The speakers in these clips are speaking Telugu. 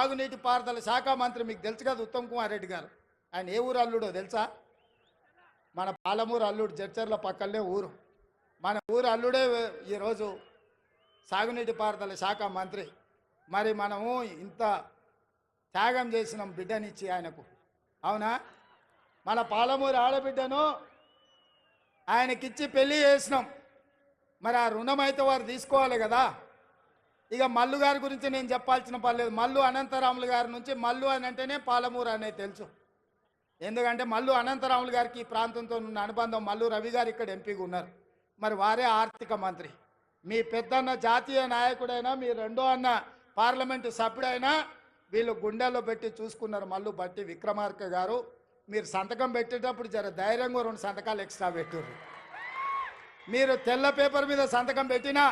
సాగునీటి పారుదల శాఖ మంత్రి మీకు తెలుసు కదా ఉత్తమ్ కుమార్ రెడ్డి గారు. ఆయన ఏ ఊరు అల్లుడో తెలుసా? మన పాలమూరు అల్లుడు, జడ్చర్ల పక్కనే ఊరు. మన ఊరు అల్లుడే ఈరోజు సాగునీటి పారుదల శాఖ మంత్రి. మరి మనము ఇంత త్యాగం చేసినాం బిడ్డనిచ్చి ఆయనకు, అవునా? మన పాలమూరు ఆడబిడ్డను ఆయనకిచ్చి పెళ్లి చేసినాం. మరి ఆ రుణం అయితే వారు తీసుకోవాలి కదా. ఇక మల్లు గారి గురించి నేను చెప్పాల్సిన పర్లేదు. మల్లు అనంతరాములు గారి నుంచి మల్లు అని అంటేనే పాలమూరు అనేది తెలుసు. ఎందుకంటే మల్లు అనంతరాములు గారికి ఈ ప్రాంతంతో ఉన్న అనుబంధం. మల్లు రవి గారు ఇక్కడ ఎంపీగా ఉన్నారు, మరి వారే ఆర్థిక మంత్రి. మీ పెద్దన్న జాతీయ నాయకుడైనా, మీ రెండో అన్న పార్లమెంటు సభ్యుడైనా వీళ్ళు గుండెల్లో పెట్టి చూసుకున్నారు. మల్లు బట్టి విక్రమార్క గారు, మీరు సంతకం పెట్టేటప్పుడు జర ధైర్యంగా 2 సంతకాలు ఎక్స్ట్రా పెట్టారు. మీరు తెల్ల పేపర్ మీద సంతకం పెట్టినా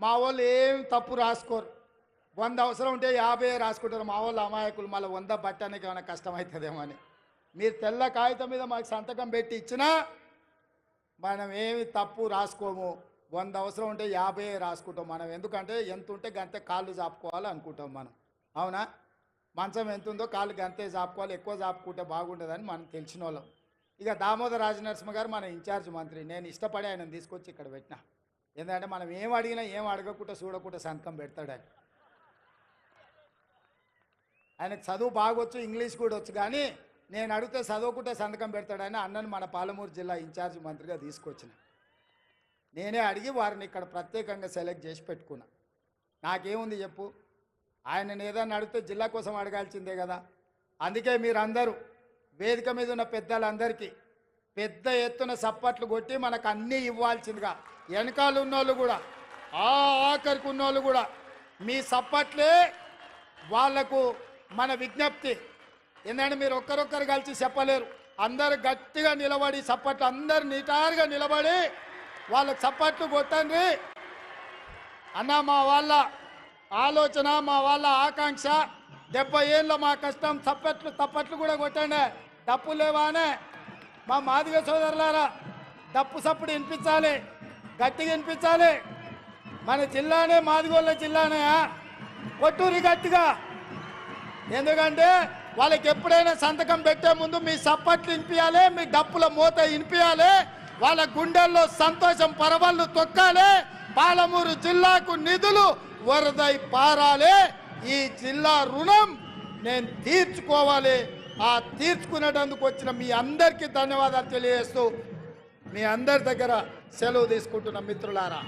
మా వాళ్ళు ఏం తప్పు రాసుకోరు. 100 అవసరం ఉంటే 50 రాసుకుంటారు. మా వాళ్ళు అమాయకులు, మళ్ళీ 100 బట్టడానికి ఏమైనా కష్టమవుతుందేమో అని. మీరు తెల్ల కాగితం మీద మాకు సంతకం పెట్టి ఇచ్చినా మనం ఏమి తప్పు రాసుకోము. 100 అవసరం ఉంటే 50 రాసుకుంటాం మనం. ఎందుకంటే ఎంత ఉంటే గంతే కాళ్ళు చాపుకోవాలి అనుకుంటాం మనం, అవునా? మంచం ఎంత ఉందో కాళ్ళు గంతే చాపుకోవాలి, ఎక్కువ చాపుకుంటే బాగుండదని మనం తెలిసిన వాళ్ళం. ఇక దామోదర్ రాజనరసింహ గారు మన ఇన్ఛార్జ్ మంత్రి. నేను ఇష్టపడి ఆయన తీసుకొచ్చి ఇక్కడ పెట్టినా. ఎందుకంటే మనం ఏం అడిగినా ఏం అడగకుండా చూడకుండా సంతకం పెడతాడు ఆయన. ఆయనకు చదువు బాగొచ్చు, ఇంగ్లీష్ కూడా వచ్చు, కానీ నేను అడిగితే చదువుకుంటే సంతకం పెడతాడని అన్నను మన పాలమూరు జిల్లా ఇన్ఛార్జ్ మంత్రిగా తీసుకొచ్చిన. నేనే అడిగి వారిని ఇక్కడ ప్రత్యేకంగా సెలెక్ట్ చేసి పెట్టుకున్నా. నాకేముంది చెప్పు, ఆయనను ఏదన్నా అడిగితే జిల్లా కోసం అడగాల్సిందే కదా. అందుకే మీరందరూ వేదిక మీద ఉన్న పెద్దలందరికీ పెద్ద ఎత్తున సప్పట్లు కొట్టి మనకు అన్నీ ఇవ్వాల్సిందిగా, వెనకాల ఉన్నోళ్ళు కూడా, ఆఖరికి ఉన్నోళ్ళు కూడా మీ సప్పట్లే వాళ్లకు మన విజ్ఞప్తి. ఎందుకంటే మీరు ఒక్కరొక్కరు కలిసి చెప్పలేరు. అందరు గట్టిగా నిలబడి సప్పట్లు, అందరు నిటారుగా నిలబడి వాళ్ళకు సప్పట్లు కొట్టండి అన్న. మా వాళ్ళ ఆలోచన, మా వాళ్ళ ఆకాంక్ష, 70 ఏళ్ళ మా కష్టం. తప్పట్లు కూడా కొట్టండి. డప్పు లేవానే మా మాదిగ సోదరులారా, డప్పు సప్పుడు వినిపించాలి, గట్టిగా వినిపించాలి. మన జిల్లానే మాదిగోళ్ళ జిల్లానే, కొట్టూరి గట్టిగా. ఎందుకంటే వాళ్ళకి ఎప్పుడైనా సంతకం పెట్టే ముందు మీ సప్పట్లు వినిపించాలి, మీ డప్పుల మూత వినిపించాలి, వాళ్ళ గుండెల్లో సంతోషం పరవళ్ళు తొక్కాలి. పాలమూరు జిల్లాకు నిధులు వరదై పారాలి. ఈ జిల్లా రుణం నేను తీర్చుకోవాలి. ఆ తీర్చుకునేటందుకు వచ్చిన మీ అందరికీ ధన్యవాదాలు తెలియజేస్తూ మీ అందరి దగ్గర సెలవు తీసుకుంటున్న మిత్రులారా.